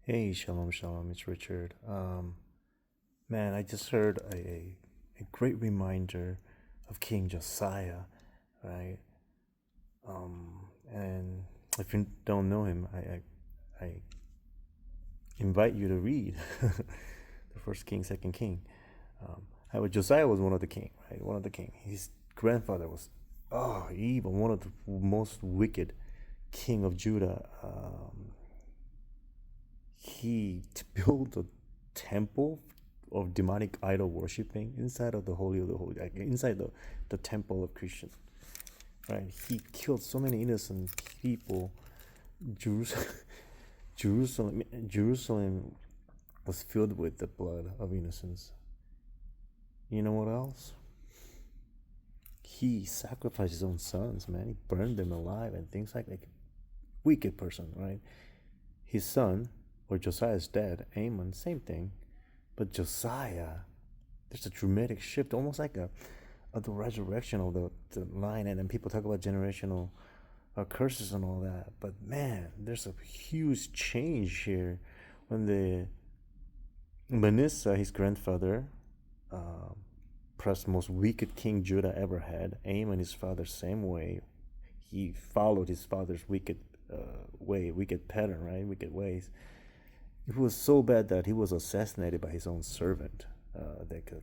Hey, shalom, shalom. It's Richard. Man, I just heard a great reminder of King Josiah, right? And if you don't know him, I invite you to read the first king, second king. However, Josiah was one of the king, right? One of the king. His grandfather was, evil, one of the most wicked king of Judah. He built a temple of demonic idol worshiping inside of the holy of the holy, like inside the temple of Christian. Right? He killed so many innocent people. Jerusalem, Jerusalem was filled with the blood of innocents. You know what else? He sacrificed his own sons, man. He burned them alive and things like wicked person, right? His son, or Josiah's dad, Amon, same thing. But Josiah, there's a dramatic shift, almost like the resurrection of the line. And then people talk about generational curses and all that. But man, there's a huge change here when the Manasseh, his grandfather, perhaps the most wicked king Judah ever had, Amon, his father, same way. He followed his father's wicked wicked pattern, right? Wicked ways. It was so bad that he was assassinated by his own servant,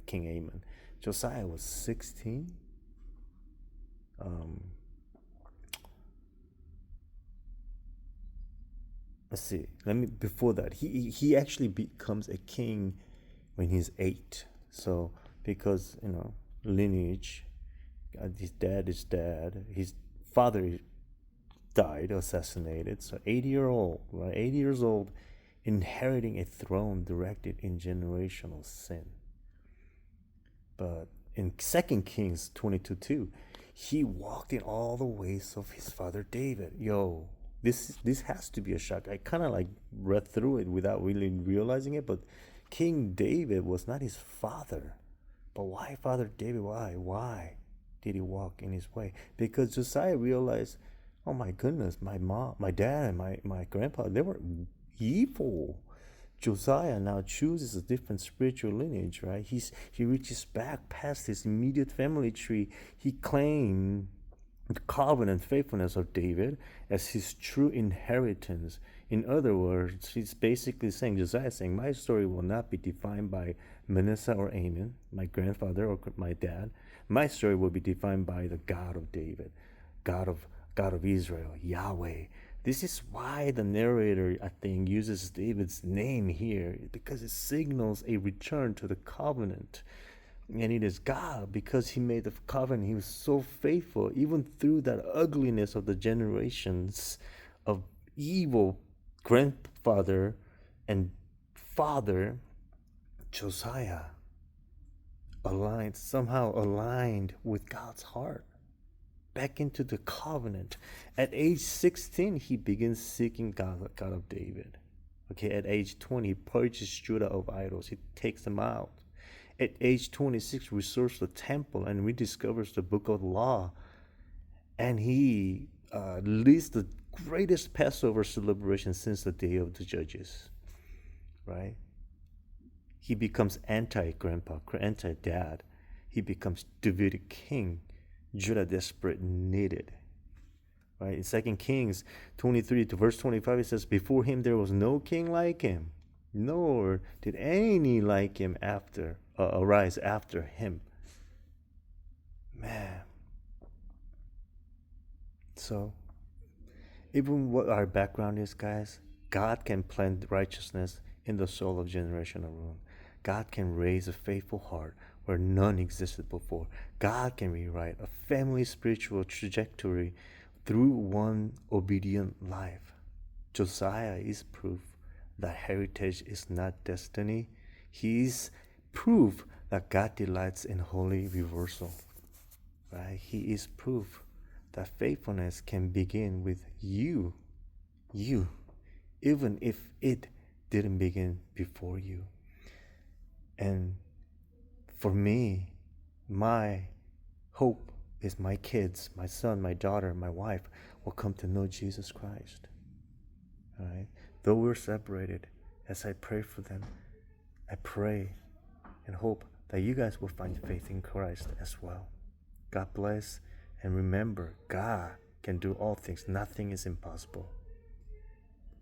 King Amon. Josiah was 16. Um, let's see. Let me before that. He actually becomes a king when he's 8. So because lineage, his dad is dead. His father died, assassinated. So 80 year old, right? 80 years old, inheriting a throne directed in generational sin. But in 2 Kings 22:2, he walked in all the ways of his father David. Yo, this has to be a shock. I kind of like read through it without really realizing it, but King David was not his father. But why Father David? Why did he walk in his way? Because Josiah realized, oh my goodness, my mom, my dad, and my grandpa, they were evil. Josiah now chooses a different spiritual lineage, right? He reaches back past his immediate family tree. He claimed the covenant faithfulness of David as his true inheritance. In other words, he's basically saying, Josiah is saying, my story will not be defined by Manasseh or Amon, my grandfather or my dad. My story will be defined by the God of David, God of God of Israel, Yahweh. This is why the narrator, I think, uses David's name here, because it signals a return to the covenant. And it is God, because he made the covenant. He was so faithful, even through that ugliness of the generations of evil grandfather and father. Josiah somehow aligned with God's heart, back into the covenant. At age 16, he begins seeking God of David. Okay, at age 20, he purges Judah of idols. He takes them out. At age 26, restores the temple and rediscovers the book of the law. And he leads the greatest Passover celebration since the day of the judges, right? He becomes anti-grandpa, anti-dad. He becomes Davidic king. Judah desperate needed. Right? In 2 Kings 23 to verse 25, it says, before him there was no king like him, nor did any like him arise after him. Man. So, even what our background is, guys, God can plant righteousness in the soul of generational ruin. God can raise a faithful heart where none existed before. God can rewrite a family spiritual trajectory through one obedient life. Josiah is proof that heritage is not destiny. He is proof that God delights in holy reversal. Right? He is proof that faithfulness can begin with you, even if it didn't begin before you. And for me, my hope is my kids, my son, my daughter, my wife will come to know Jesus Christ. All right? Though we're separated, as I pray for them, I pray and hope that you guys will find faith in Christ as well. God bless, and remember, God can do all things. Nothing is impossible.